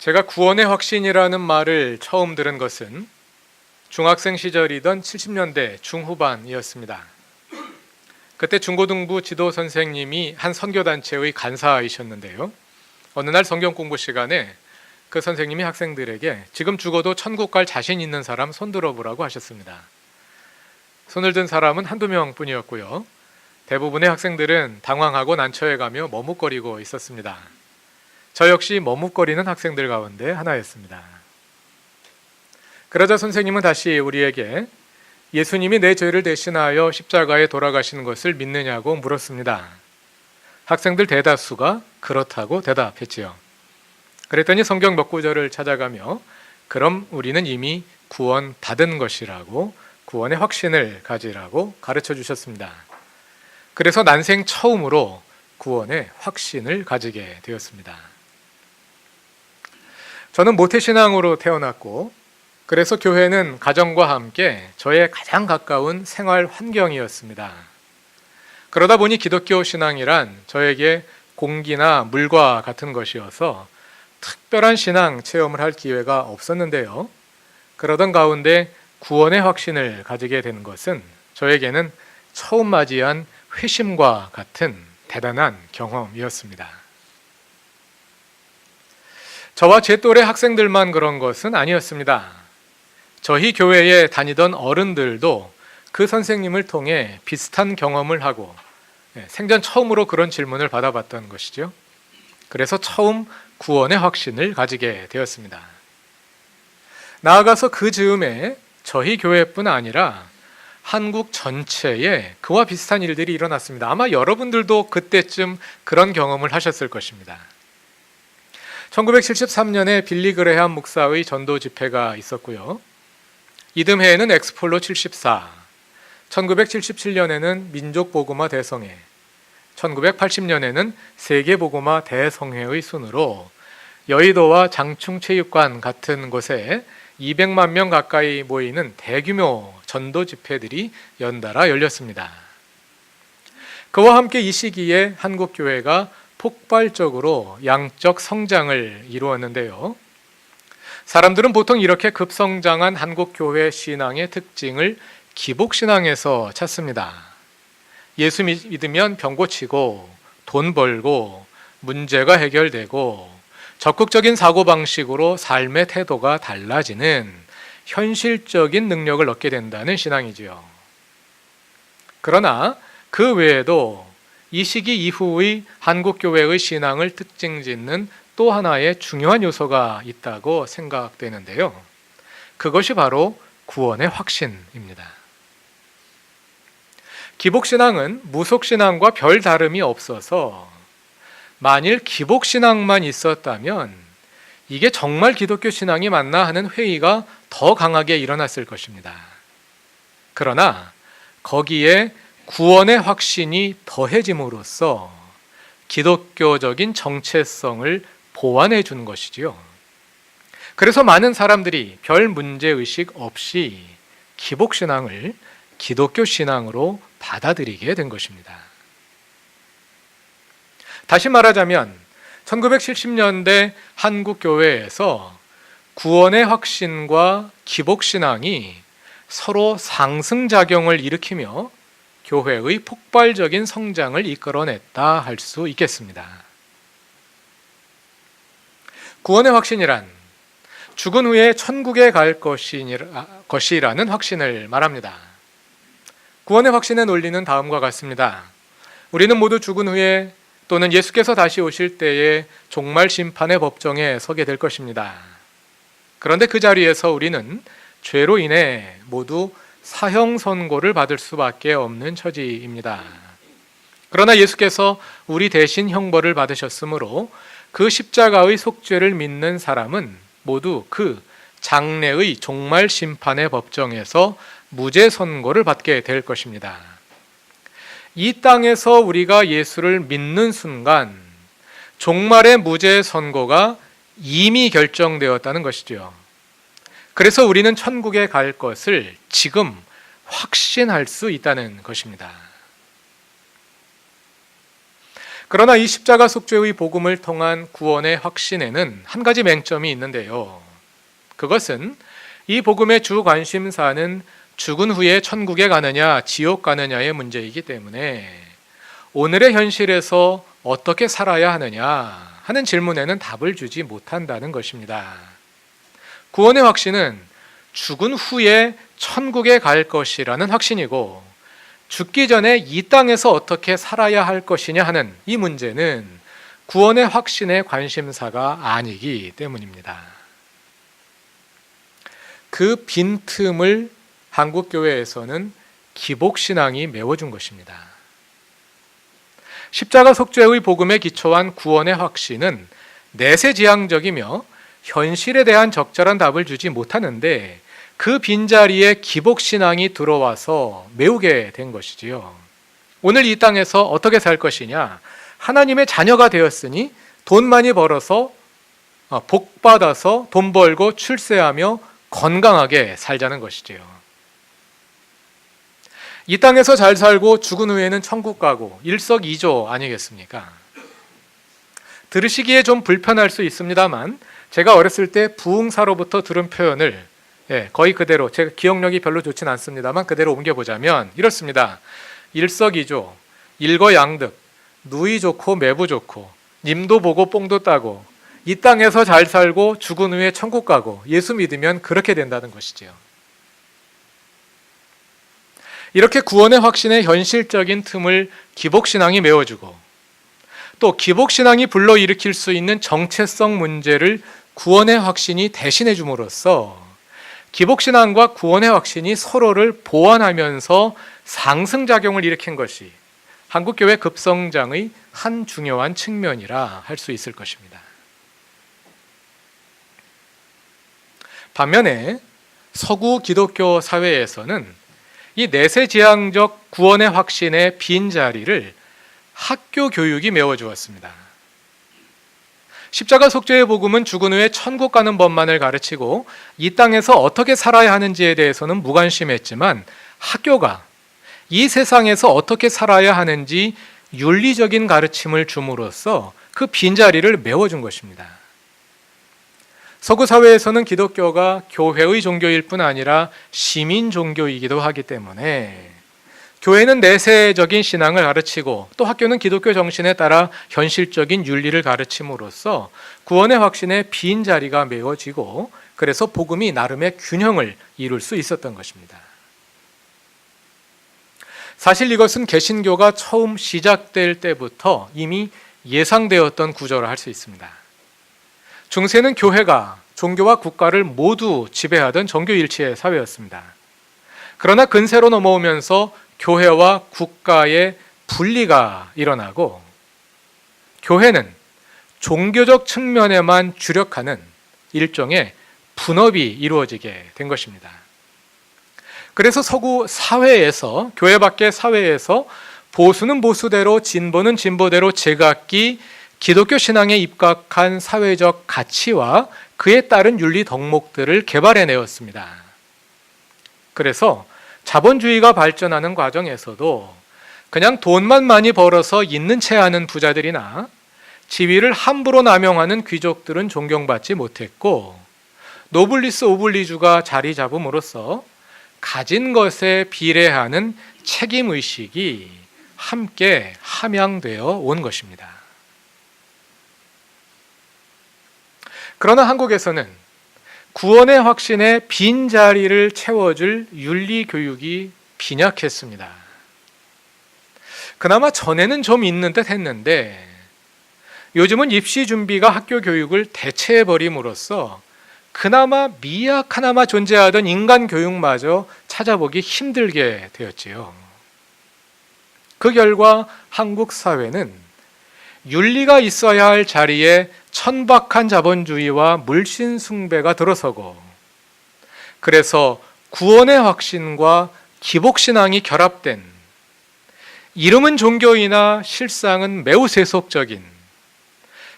제가 구원의 확신이라는 말을 처음 들은 것은 중학생 시절이던 70년대 중후반이었습니다. 그때 중고등부 지도 선생님이 한 선교단체의 간사이셨는데요. 어느 날 성경 공부 시간에 그 선생님이 학생들에게 지금 죽어도 천국 갈 자신 있는 사람 손 들어보라고 하셨습니다. 손을 든 사람은 한두 명뿐이었고요. 대부분의 학생들은 당황하고 난처해가며 머뭇거리고 있었습니다. 저 역시 머뭇거리는 학생들 가운데 하나였습니다. 그러자 선생님은 다시 우리에게 예수님이 내 죄를 대신하여 십자가에 돌아가시는 것을 믿느냐고 물었습니다. 학생들 대다수가 그렇다고 대답했지요. 그랬더니 성경 몇 구절을 찾아가며 그럼 우리는 이미 구원 받은 것이라고, 구원의 확신을 가지라고 가르쳐 주셨습니다. 그래서 난생 처음으로 구원의 확신을 가지게 되었습니다. 저는 모태신앙으로 태어났고, 그래서 교회는 가정과 함께 저의 가장 가까운 생활 환경이었습니다. 그러다 보니 기독교 신앙이란 저에게 공기나 물과 같은 것이어서 특별한 신앙 체험을 할 기회가 없었는데요. 그러던 가운데 구원의 확신을 가지게 된 것은 저에게는 처음 맞이한 회심과 같은 대단한 경험이었습니다. 저와 제 또래 학생들만 그런 것은 아니었습니다. 저희 교회에 다니던 어른들도 그 선생님을 통해 비슷한 경험을 하고 생전 처음으로 그런 질문을 받아봤던 것이죠. 그래서 처음 구원의 확신을 가지게 되었습니다. 나아가서 그 즈음에 저희 교회뿐 아니라 한국 전체에 그와 비슷한 일들이 일어났습니다. 아마 여러분들도 그때쯤 그런 경험을 하셨을 것입니다. 1973년에 빌리 그레함 목사의 전도 집회가 있었고요. 이듬해에는 엑스폴로 74, 1977년에는 민족복음화 대성회, 1980년에는 세계복음화 대성회의 순으로 여의도와 장충체육관 같은 곳에 200만 명 가까이 모이는 대규모 전도 집회들이 연달아 열렸습니다. 그와 함께 이 시기에 한국교회가 폭발적으로 양적 성장을 이루었는데요. 사람들은 보통 이렇게 급성장한 한국교회 신앙의 특징을 기복신앙에서 찾습니다. 예수 믿으면 병 고치고 돈 벌고 문제가 해결되고 적극적인 사고방식으로 삶의 태도가 달라지는 현실적인 능력을 얻게 된다는 신앙이지요. 그러나 그 외에도 이 시기 이후의 한국교회의 신앙을 특징짓는 또 하나의 중요한 요소가 있다고 생각되는데요. 그것이 바로 구원의 확신입니다. 기복신앙은 무속신앙과 별 다름이 없어서 만일 기복신앙만 있었다면 이게 정말 기독교 신앙이 맞나 하는 회의가 더 강하게 일어났을 것입니다. 그러나 거기에 구원의 확신이 더해짐으로써 기독교적인 정체성을 보완해 주는 것이지요. 그래서 많은 사람들이 별 문제의식 없이 기복신앙을 기독교 신앙으로 받아들이게 된 것입니다. 다시 말하자면 1970년대 한국 교회에서 구원의 확신과 기복신앙이 서로 상승작용을 일으키며 교회의 폭발적인 성장을 이끌어냈다 할 수 있겠습니다. 구원의 확신이란 죽은 후에 천국에 갈 것이라는 확신을 말합니다. 구원의 확신의 논리는 다음과 같습니다. 우리는 모두 죽은 후에 또는 예수께서 다시 오실 때에 종말 심판의 법정에 서게 될 것입니다. 그런데 그 자리에서 우리는 죄로 인해 모두 사형 선고를 받을 수밖에 없는 처지입니다. 그러나 예수께서 우리 대신 형벌을 받으셨으므로 그 십자가의 속죄를 믿는 사람은 모두 그 장래의 종말 심판의 법정에서 무죄 선고를 받게 될 것입니다. 이 땅에서 우리가 예수를 믿는 순간 종말의 무죄 선고가 이미 결정되었다는 것이죠. 그래서 우리는 천국에 갈 것을 지금 확신할 수 있다는 것입니다. 그러나 이 십자가 속죄의 복음을 통한 구원의 확신에는 한 가지 맹점이 있는데요. 그것은 이 복음의 주 관심사는 죽은 후에 천국에 가느냐 지옥 가느냐의 문제이기 때문에 오늘의 현실에서 어떻게 살아야 하느냐 하는 질문에는 답을 주지 못한다는 것입니다. 구원의 확신은 죽은 후에 천국에 갈 것이라는 확신이고, 죽기 전에 이 땅에서 어떻게 살아야 할 것이냐 하는 이 문제는 구원의 확신의 관심사가 아니기 때문입니다. 그 빈틈을 한국교회에서는 기복신앙이 메워준 것입니다. 십자가 속죄의 복음에 기초한 구원의 확신은 내세지향적이며 현실에 대한 적절한 답을 주지 못하는데, 그 빈자리에 기복신앙이 들어와서 메우게 된 것이지요. 오늘 이 땅에서 어떻게 살 것이냐, 하나님의 자녀가 되었으니 돈 많이 벌어서 복 받아서 돈 벌고 출세하며 건강하게 살자는 것이지요. 이 땅에서 잘 살고 죽은 후에는 천국 가고 일석이조 아니겠습니까? 들으시기에 좀 불편할 수 있습니다만, 제가 어렸을 때 부흥사로부터 들은 표현을 거의 그대로, 제가 기억력이 별로 좋진 않습니다만 그대로 옮겨보자면 이렇습니다. 일석이조, 일거양득, 누이 좋고 매부 좋고 님도 보고 뽕도 따고 이 땅에서 잘 살고 죽은 후에 천국 가고 예수 믿으면 그렇게 된다는 것이지요. 이렇게 구원의 확신의 현실적인 틈을 기복신앙이 메워주고, 또 기복신앙이 불러일으킬 수 있는 정체성 문제를 구원의 확신이 대신해 줌으로써 기복신앙과 구원의 확신이 서로를 보완하면서 상승작용을 일으킨 것이 한국교회 급성장의 한 중요한 측면이라 할 수 있을 것입니다. 반면에 서구 기독교 사회에서는 이 내세지향적 구원의 확신의 빈자리를 학교 교육이 메워주었습니다. 십자가 속죄의 복음은 죽은 후에 천국 가는 법만을 가르치고 이 땅에서 어떻게 살아야 하는지에 대해서는 무관심했지만, 학교가 이 세상에서 어떻게 살아야 하는지 윤리적인 가르침을 줌으로써 그 빈자리를 메워준 것입니다. 서구 사회에서는 기독교가 교회의 종교일 뿐 아니라 시민 종교이기도 하기 때문에 교회는 내세적인 신앙을 가르치고 또 학교는 기독교 정신에 따라 현실적인 윤리를 가르침으로써 구원의 확신의 빈자리가 메워지고, 그래서 복음이 나름의 균형을 이룰 수 있었던 것입니다. 사실 이것은 개신교가 처음 시작될 때부터 이미 예상되었던 구조라 할 수 있습니다. 중세는 교회가 종교와 국가를 모두 지배하던 정교일치의 사회였습니다. 그러나 근세로 넘어오면서 교회와 국가의 분리가 일어나고 교회는 종교적 측면에만 주력하는 일종의 분업이 이루어지게 된 것입니다. 그래서 서구 사회에서, 교회 밖의 사회에서 보수는 보수대로, 진보는 진보대로 제각기 기독교 신앙에 입각한 사회적 가치와 그에 따른 윤리 덕목들을 개발해내었습니다. 그래서 자본주의가 발전하는 과정에서도 그냥 돈만 많이 벌어서 있는 채 하는 부자들이나 지위를 함부로 남용하는 귀족들은 존경받지 못했고, 노블리스 오블리주가 자리 잡음으로써 가진 것에 비례하는 책임의식이 함께 함양되어 온 것입니다. 그러나 한국에서는 구원의 확신에 빈자리를 채워줄 윤리교육이 빈약했습니다. 그나마 전에는 좀 있는 듯 했는데 요즘은 입시 준비가 학교 교육을 대체해버림으로써 그나마 미약하나마 존재하던 인간 교육마저 찾아보기 힘들게 되었지요. 그 결과 한국 사회는 윤리가 있어야 할 자리에 천박한 자본주의와 물신 숭배가 들어서고, 그래서 구원의 확신과 기복신앙이 결합된, 이름은 종교이나 실상은 매우 세속적인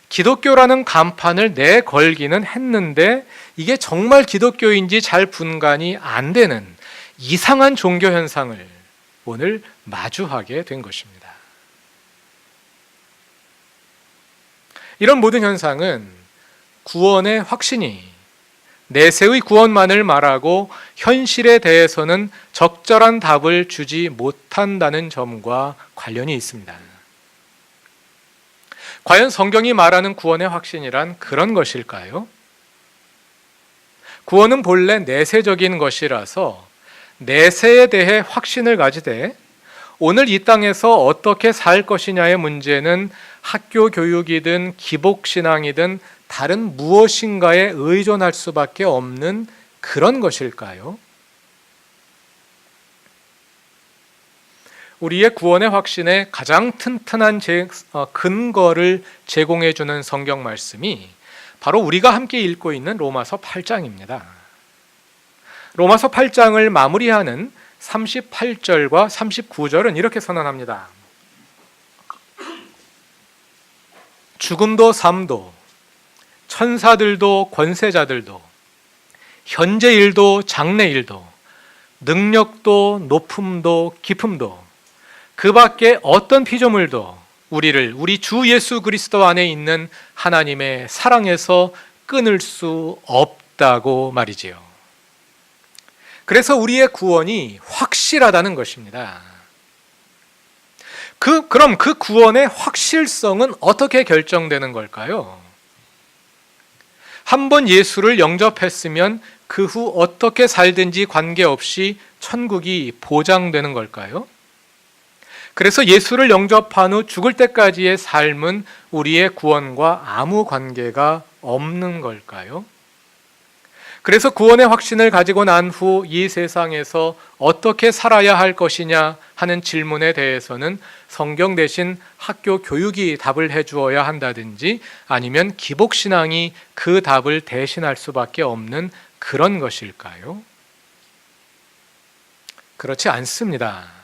기독교라는 간판을 내걸기는 했는데 이게 정말 기독교인지 잘 분간이 안 되는 이상한 종교 현상을 오늘 마주하게 된 것입니다. 이런 모든 현상은 구원의 확신이 내세의 구원만을 말하고 현실에 대해서는 적절한 답을 주지 못한다는 점과 관련이 있습니다. 과연 성경이 말하는 구원의 확신이란 그런 것일까요? 구원은 본래 내세적인 것이라서 내세에 대해 확신을 가지되 오늘 이 땅에서 어떻게 살 것이냐의 문제는 학교 교육이든 기복신앙이든 다른 무엇인가에 의존할 수밖에 없는 그런 것일까요? 우리의 구원의 확신에 가장 튼튼한 근거를 제공해 주는 성경 말씀이 바로 우리가 함께 읽고 있는 로마서 8장입니다. 로마서 8장을 마무리하는 38절과 39절은 이렇게 선언합니다. 죽음도 삶도 천사들도 권세자들도 현재 일도 장래 일도 능력도 높음도 깊음도 그 밖에 어떤 피조물도 우리를 우리 주 예수 그리스도 안에 있는 하나님의 사랑에서 끊을 수 없다고 말이지요. 그래서 우리의 구원이 확실하다는 것입니다. 그럼 그 구원의 확실성은 어떻게 결정되는 걸까요? 한번 예수를 영접했으면 그 후 어떻게 살든지 관계없이 천국이 보장되는 걸까요? 그래서 예수를 영접한 후 죽을 때까지의 삶은 우리의 구원과 아무 관계가 없는 걸까요? 그래서 구원의 확신을 가지고 난 후 이 세상에서 어떻게 살아야 할 것이냐 하는 질문에 대해서는 성경 대신 학교 교육이 답을 해주어야 한다든지 아니면 기복신앙이 그 답을 대신할 수밖에 없는 그런 것일까요? 그렇지 않습니다.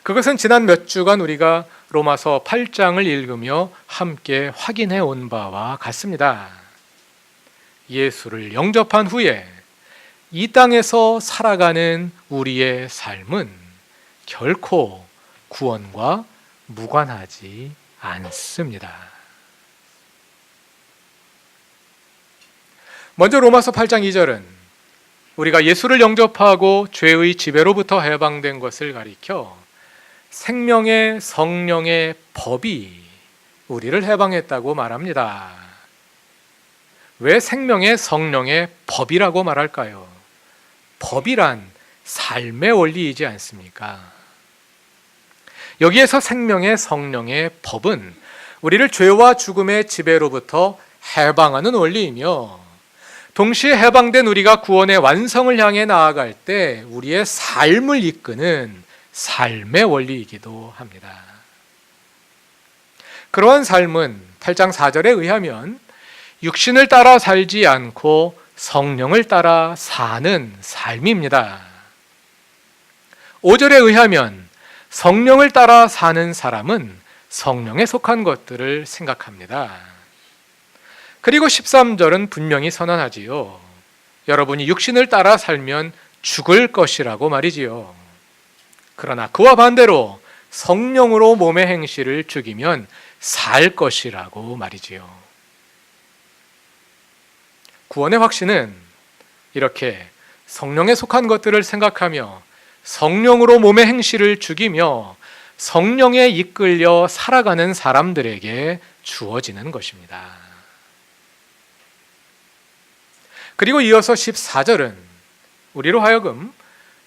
그것은 지난 몇 주간 우리가 로마서 8장을 읽으며 함께 확인해 온 바와 같습니다. 예수를 영접한 후에 이 땅에서 살아가는 우리의 삶은 결코 구원과 무관하지 않습니다. 먼저 로마서 8장 2절은 우리가 예수를 영접하고 죄의 지배로부터 해방된 것을 가리켜 생명의 성령의 법이 우리를 해방했다고 말합니다. 왜 생명의 성령의 법이라고 말할까요? 법이란 삶의 원리이지 않습니까? 여기에서 생명의 성령의 법은 우리를 죄와 죽음의 지배로부터 해방하는 원리이며 동시에 해방된 우리가 구원의 완성을 향해 나아갈 때 우리의 삶을 이끄는 삶의 원리이기도 합니다. 그러한 삶은 8장 4절에 의하면 육신을 따라 살지 않고 성령을 따라 사는 삶입니다. 5절에 의하면 성령을 따라 사는 사람은 성령에 속한 것들을 생각합니다. 그리고 13절은 분명히 선언하지요. 여러분이 육신을 따라 살면 죽을 것이라고 말이지요. 그러나 그와 반대로 성령으로 몸의 행실을 죽이면 살 것이라고 말이지요. 구원의 확신은 이렇게 성령에 속한 것들을 생각하며 성령으로 몸의 행실을 죽이며 성령에 이끌려 살아가는 사람들에게 주어지는 것입니다. 그리고 이어서 14절은 우리로 하여금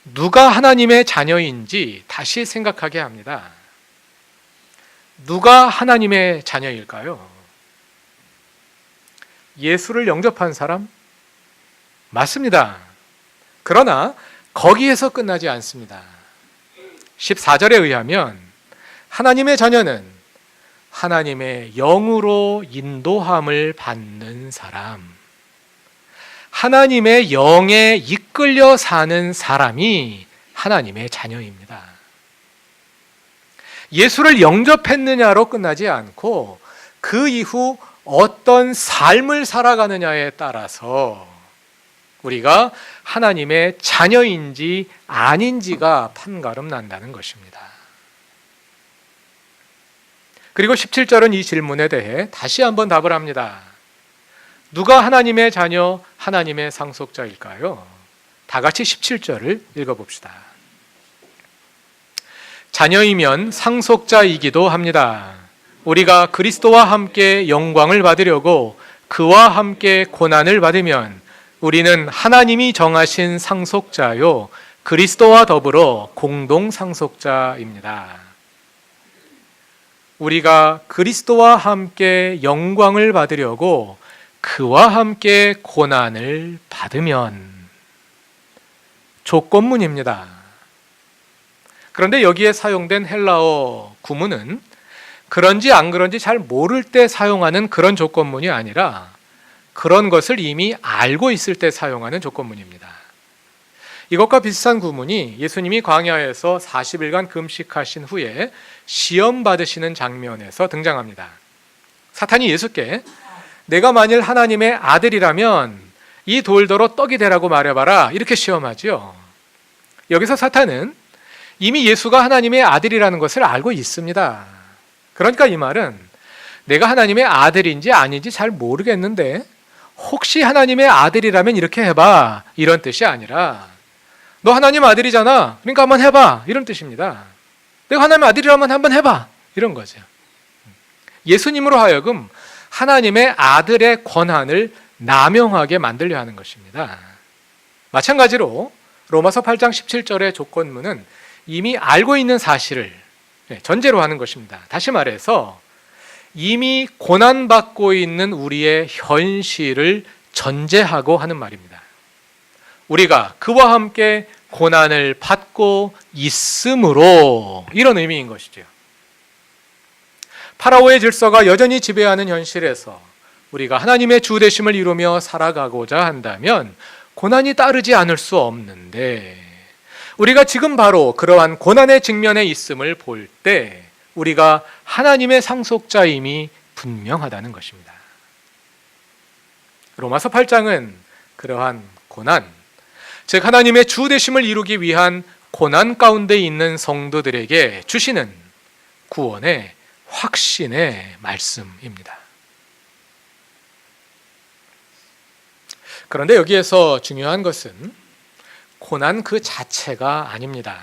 누가 하나님의 자녀인지 다시 생각하게 합니다. 누가 하나님의 자녀일까요? 예수를 영접한 사람? 맞습니다. 그러나 거기에서 끝나지 않습니다. 14절에 의하면 하나님의 자녀는 하나님의 영으로 인도함을 받는 사람, 하나님의 영에 이끌려 사는 사람이 하나님의 자녀입니다. 예수를 영접했느냐로 끝나지 않고 그 이후 어떤 삶을 살아가느냐에 따라서 우리가 하나님의 자녀인지 아닌지가 판가름 난다는 것입니다. 그리고 17절은 이 질문에 대해 다시 한번 답을 합니다. 누가 하나님의 자녀, 하나님의 상속자일까요? 다 같이 17절을 읽어봅시다. 자녀이면 상속자이기도 합니다. 우리가 그리스도와 함께 영광을 받으려고 그와 함께 고난을 받으면 우리는 하나님이 정하신 상속자요 그리스도와 더불어 공동 상속자입니다. 우리가 그리스도와 함께 영광을 받으려고 그와 함께 고난을 받으면, 조건문입니다. 그런데 여기에 사용된 헬라어 구문은 그런지 안 그런지 잘 모를 때 사용하는 그런 조건문이 아니라 그런 것을 이미 알고 있을 때 사용하는 조건문입니다. 이것과 비슷한 구문이 예수님이 광야에서 40일간 금식하신 후에 시험 받으시는 장면에서 등장합니다. 사탄이 예수께 내가 만일 하나님의 아들이라면 이 돌더러 떡이 되라고 말해봐라, 이렇게 시험하지요. 여기서 사탄은 이미 예수가 하나님의 아들이라는 것을 알고 있습니다. 그러니까 이 말은 내가 하나님의 아들인지 아닌지 잘 모르겠는데 혹시 하나님의 아들이라면 이렇게 해봐, 이런 뜻이 아니라 너 하나님 아들이잖아, 그러니까 한번 해봐, 이런 뜻입니다. 내가 하나님의 아들이라면 한번 해봐, 이런 거죠. 예수님으로 하여금 하나님의 아들의 권한을 남용하게 만들려 하는 것입니다. 마찬가지로 로마서 8장 17절의 조건문은 이미 알고 있는 사실을 전제로 하는 것입니다. 다시 말해서 이미 고난받고 있는 우리의 현실을 전제하고 하는 말입니다. 우리가 그와 함께 고난을 받고 있으므로, 이런 의미인 것이죠. 파라오의 질서가 여전히 지배하는 현실에서 우리가 하나님의 주 되심을 이루며 살아가고자 한다면 고난이 따르지 않을 수 없는데, 우리가 지금 바로 그러한 고난의 직면에 있음을 볼 때 우리가 하나님의 상속자임이 분명하다는 것입니다. 로마서 8장은 그러한 고난, 즉 하나님의 주 되심을 이루기 위한 고난 가운데 있는 성도들에게 주시는 구원의 확신의 말씀입니다. 그런데 여기에서 중요한 것은 고난 그 자체가 아닙니다.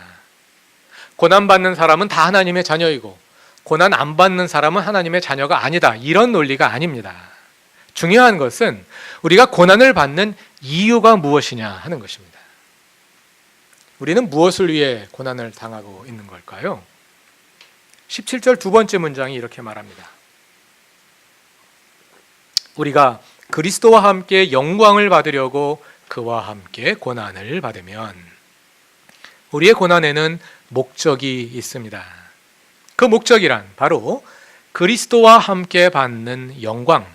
고난받는 사람은 다 하나님의 자녀이고 고난 안 받는 사람은 하나님의 자녀가 아니다, 이런 논리가 아닙니다. 중요한 것은 우리가 고난을 받는 이유가 무엇이냐 하는 것입니다. 우리는 무엇을 위해 고난을 당하고 있는 걸까요? 17절 두 번째 문장이 이렇게 말합니다. 우리가 그리스도와 함께 영광을 받으려고 그와 함께 고난을 받으면, 우리의 고난에는 목적이 있습니다. 그 목적이란 바로 그리스도와 함께 받는 영광,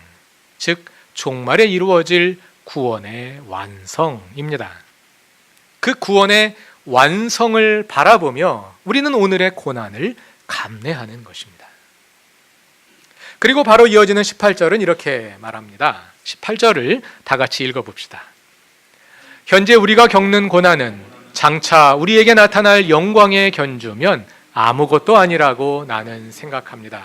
즉 종말에 이루어질 구원의 완성입니다. 그 구원의 완성을 바라보며 우리는 오늘의 고난을 감내하는 것입니다. 그리고 바로 이어지는 18절은 이렇게 말합니다. 18절을 다 같이 읽어봅시다. 현재 우리가 겪는 고난은 장차 우리에게 나타날 영광의 견주면 아무것도 아니라고 나는 생각합니다.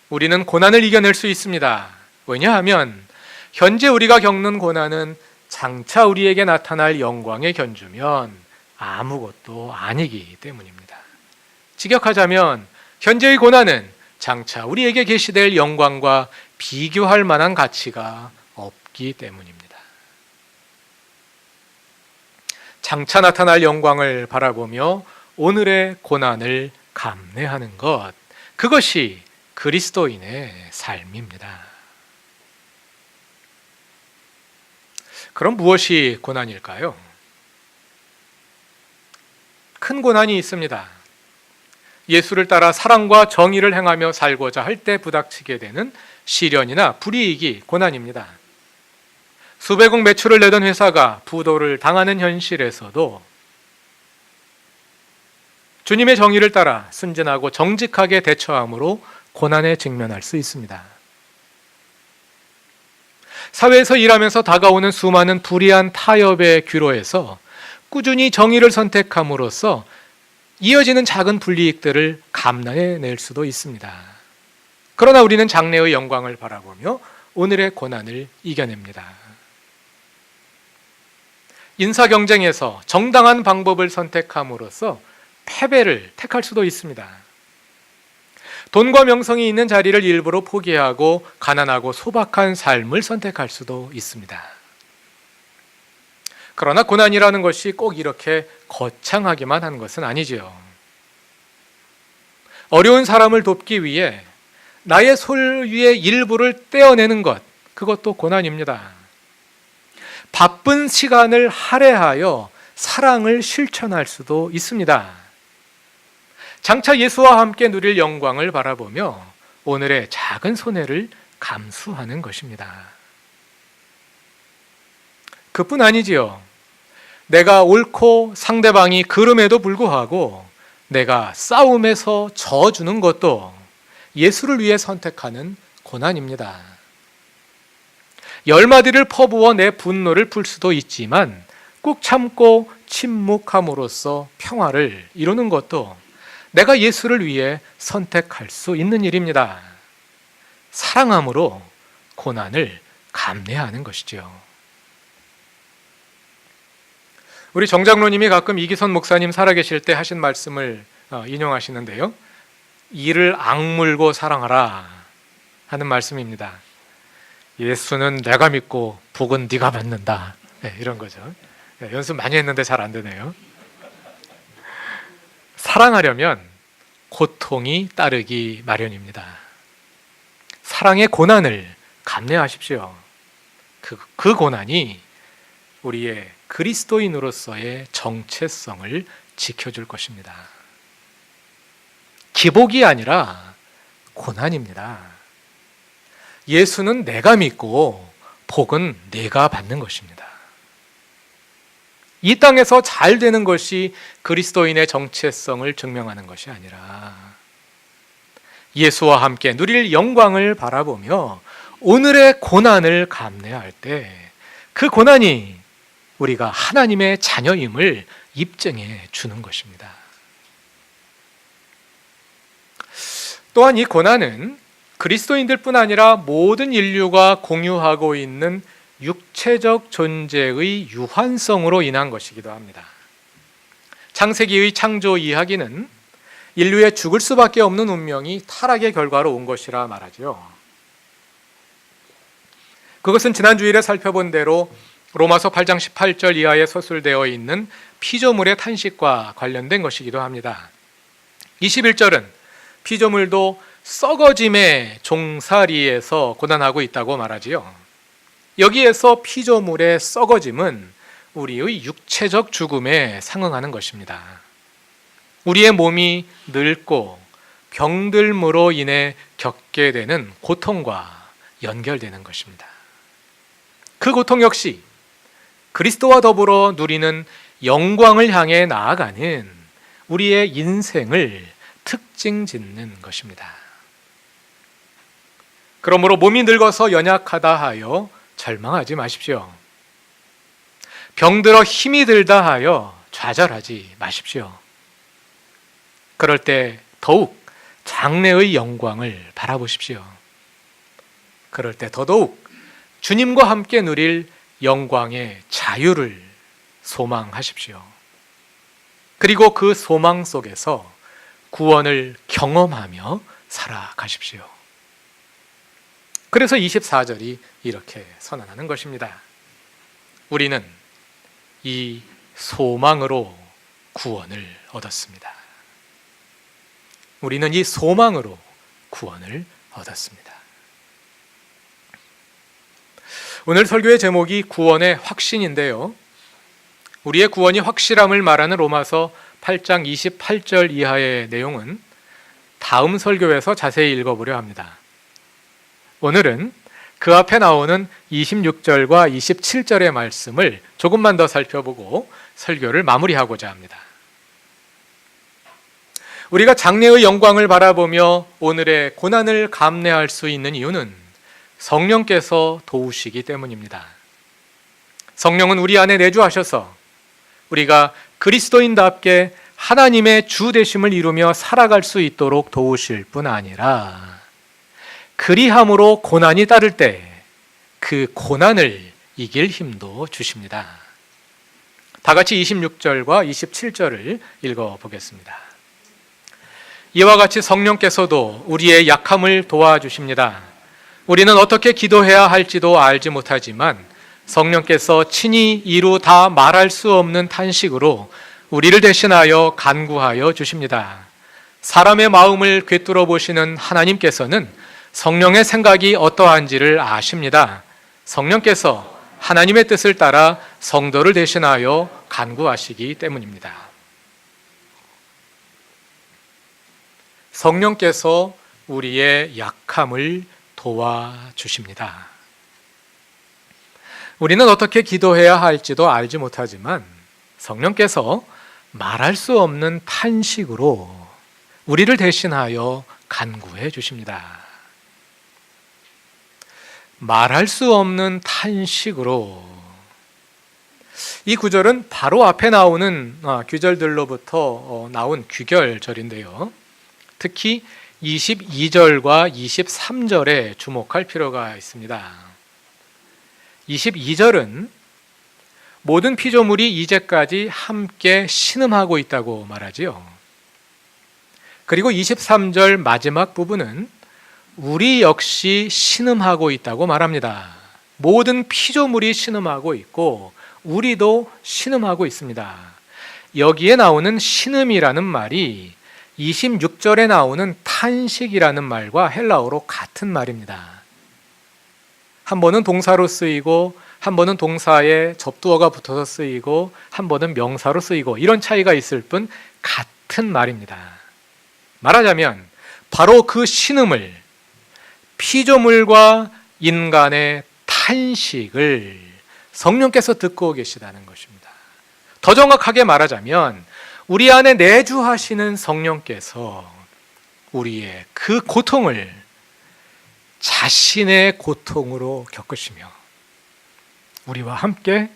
우리는 고난을 이겨낼 수 있습니다. 왜냐하면 현재 우리가 겪는 고난은 장차 우리에게 나타날 영광의 견주면 아무것도 아니기 때문입니다. 직역하자면 현재의 고난은 장차 우리에게 계시될 영광과 비교할 만한 가치가 없기 때문입니다. 장차 나타날 영광을 바라보며 오늘의 고난을 감내하는 것, 그것이 그리스도인의 삶입니다. 그럼 무엇이 고난일까요? 큰 고난이 있습니다. 예수를 따라 사랑과 정의를 행하며 살고자 할 때 부닥치게 되는 시련이나 불이익이 고난입니다. 수백억 매출을 내던 회사가 부도를 당하는 현실에서도 주님의 정의를 따라 순진하고 정직하게 대처함으로 고난에 직면할 수 있습니다. 사회에서 일하면서 다가오는 수많은 불의한 타협의 귀로에서 꾸준히 정의를 선택함으로써 이어지는 작은 불이익들을 감내낼 수도 있습니다. 그러나 우리는 장래의 영광을 바라보며 오늘의 고난을 이겨냅니다. 인사 경쟁에서 정당한 방법을 선택함으로써 패배를 택할 수도 있습니다. 돈과 명성이 있는 자리를 일부러 포기하고 가난하고 소박한 삶을 선택할 수도 있습니다. 그러나 고난이라는 것이 꼭 이렇게 거창하기만 한 것은 아니지요. 어려운 사람을 돕기 위해 나의 소유의 일부를 떼어내는 것, 그것도 고난입니다. 바쁜 시간을 할애하여 사랑을 실천할 수도 있습니다. 장차 예수와 함께 누릴 영광을 바라보며 오늘의 작은 손해를 감수하는 것입니다. 그뿐 아니지요. 내가 옳고 상대방이 그름에도 불구하고 내가 싸움에서 져주는 것도 예수를 위해 선택하는 고난입니다. 열마디를 퍼부어 내 분노를 풀 수도 있지만 꾹 참고 침묵함으로써 평화를 이루는 것도 내가 예수를 위해 선택할 수 있는 일입니다. 사랑함으로 고난을 감내하는 것이죠. 우리 정장로님이 가끔 이기선 목사님 살아계실 때 하신 말씀을 인용하시는데요. 이를 악물고 사랑하라 하는 말씀입니다. 예수는 내가 믿고 복은 네가 받는다. 네, 이런 거죠. 네, 연습 많이 했는데 잘 안 되네요. 사랑하려면 고통이 따르기 마련입니다. 사랑의 고난을 감내하십시오. 그 고난이 우리의 그리스도인으로서의 정체성을 지켜줄 것입니다. 기복이 아니라 고난입니다. 예수는 내가 믿고 복은 내가 받는 것입니다. 이 땅에서 잘 되는 것이 그리스도인의 정체성을 증명하는 것이 아니라 예수와 함께 누릴 영광을 바라보며 오늘의 고난을 감내할 때 그 고난이 우리가 하나님의 자녀임을 입증해 주는 것입니다. 또한 이 고난은 그리스도인들뿐 아니라 모든 인류가 공유하고 있는 육체적 존재의 유한성으로 인한 것이기도 합니다. 창세기의 창조 이야기는 인류의 죽을 수밖에 없는 운명이 타락의 결과로 온 것이라 말하죠. 그것은 지난 주일에 살펴본 대로 로마서 8장 18절 이하에 서술되어 있는 피조물의 탄식과 관련된 것이기도 합니다. 21절은 피조물도 썩어짐의 종살이에서 고난하고 있다고 말하지요. 여기에서 피조물의 썩어짐은 우리의 육체적 죽음에 상응하는 것입니다. 우리의 몸이 늙고 병들므로 인해 겪게 되는 고통과 연결되는 것입니다. 그 고통 역시 그리스도와 더불어 누리는 영광을 향해 나아가는 우리의 인생을 특징 짓는 것입니다. 그러므로 몸이 늙어서 연약하다 하여 절망하지 마십시오. 병들어 힘이 들다 하여 좌절하지 마십시오. 그럴 때 더욱 장래의 영광을 바라보십시오. 그럴 때 더더욱 주님과 함께 누릴 영광의 자유를 소망하십시오. 그리고 그 소망 속에서 구원을 경험하며 살아가십시오. 그래서 24절이 이렇게 선언하는 것입니다. 우리는 이 소망으로 구원을 얻었습니다. 우리는 이 소망으로 구원을 얻었습니다. 오늘 설교의 제목이 구원의 확신인데요. 우리의 구원이 확실함을 말하는 로마서 8장 28절 이하의 내용은 다음 설교에서 자세히 읽어보려 합니다. 오늘은 그 앞에 나오는 26절과 27절의 말씀을 조금만 더 살펴보고 설교를 마무리하고자 합니다. 우리가 장래의 영광을 바라보며 오늘의 고난을 감내할 수 있는 이유는 성령께서 도우시기 때문입니다. 성령은 우리 안에 내주하셔서 우리가 그리스도인답게 하나님의 주 되심을 이루며 살아갈 수 있도록 도우실 뿐 아니라 그리함으로 고난이 따를 때 그 고난을 이길 힘도 주십니다. 다 같이 26절과 27절을 읽어보겠습니다. 이와 같이 성령께서도 우리의 약함을 도와주십니다. 우리는 어떻게 기도해야 할지도 알지 못하지만 성령께서 친히 이루 다 말할 수 없는 탄식으로 우리를 대신하여 간구하여 주십니다. 사람의 마음을 꿰뚫어 보시는 하나님께서는 성령의 생각이 어떠한지를 아십니다. 성령께서 하나님의 뜻을 따라 성도를 대신하여 간구하시기 때문입니다. 성령께서 우리의 약함을 도와주십니다. 우리는 어떻게 기도해야 할지도 알지 못하지만 성령께서 말할 수 없는 탄식으로 우리를 대신하여 간구해 주십니다. 말할 수 없는 탄식으로, 이 구절은 바로 앞에 나오는 구절들로부터 나온 귀결절인데요. 특히 22절과 23절에 주목할 필요가 있습니다. 22절은 모든 피조물이 이제까지 함께 신음하고 있다고 말하지요. 그리고 23절 마지막 부분은 우리 역시 신음하고 있다고 말합니다. 모든 피조물이 신음하고 있고 우리도 신음하고 있습니다. 여기에 나오는 신음이라는 말이 26절에 나오는 탄식이라는 말과 헬라어로 같은 말입니다. 한 번은 동사로 쓰이고 한 번은 동사에 접두어가 붙어서 쓰이고 한 번은 명사로 쓰이고 이런 차이가 있을 뿐 같은 말입니다. 말하자면 바로 그 신음을, 피조물과 인간의 탄식을 성령께서 듣고 계시다는 것입니다. 더 정확하게 말하자면 우리 안에 내주하시는 성령께서 우리의 그 고통을 자신의 고통으로 겪으시며 우리와 함께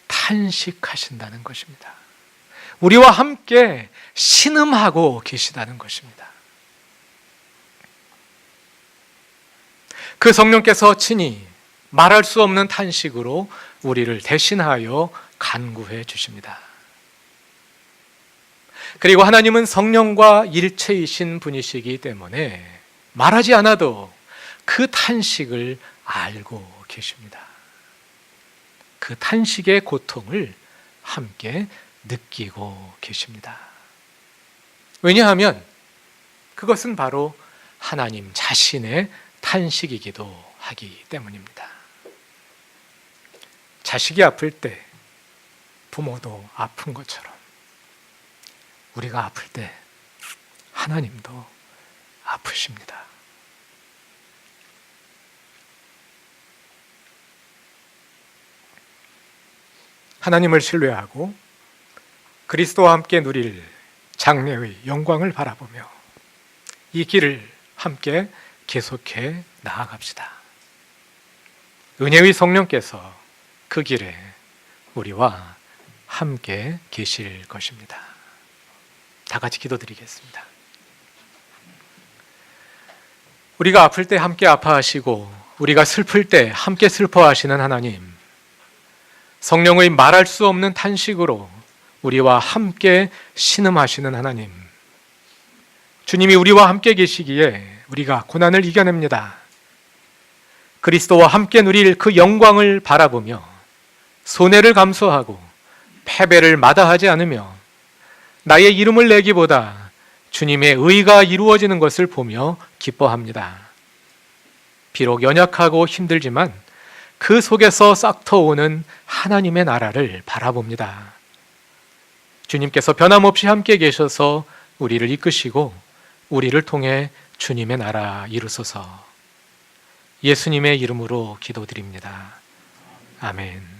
탄식하신다는 것입니다. 우리와 함께 신음하고 계시다는 것입니다. 그 성령께서 친히 말할 수 없는 탄식으로 우리를 대신하여 간구해 주십니다. 그리고 하나님은 성령과 일체이신 분이시기 때문에 말하지 않아도 그 탄식을 알고 계십니다. 그 탄식의 고통을 함께 느끼고 계십니다. 왜냐하면 그것은 바로 하나님 자신의 탄식이기도 하기 때문입니다. 자식이 아플 때 부모도 아픈 것처럼 우리가 아플 때 하나님도 아프십니다. 하나님을 신뢰하고 그리스도와 함께 누릴 장래의 영광을 바라보며 이 길을 함께 계속해 나아갑시다. 은혜의 성령께서 그 길에 우리와 함께 계실 것입니다. 다 같이 기도드리겠습니다. 우리가 아플 때 함께 아파하시고 우리가 슬플 때 함께 슬퍼하시는 하나님, 성령의 말할 수 없는 탄식으로 우리와 함께 신음하시는 하나님, 주님이 우리와 함께 계시기에 우리가 고난을 이겨냅니다. 그리스도와 함께 누릴 그 영광을 바라보며 손해를 감수하고 패배를 마다하지 않으며 나의 이름을 내기보다 주님의 의가 이루어지는 것을 보며 기뻐합니다. 비록 연약하고 힘들지만 그 속에서 싹터오는 하나님의 나라를 바라봅니다. 주님께서 변함없이 함께 계셔서 우리를 이끄시고 우리를 통해 주님의 나라 이루소서. 예수님의 이름으로 기도드립니다. 아멘.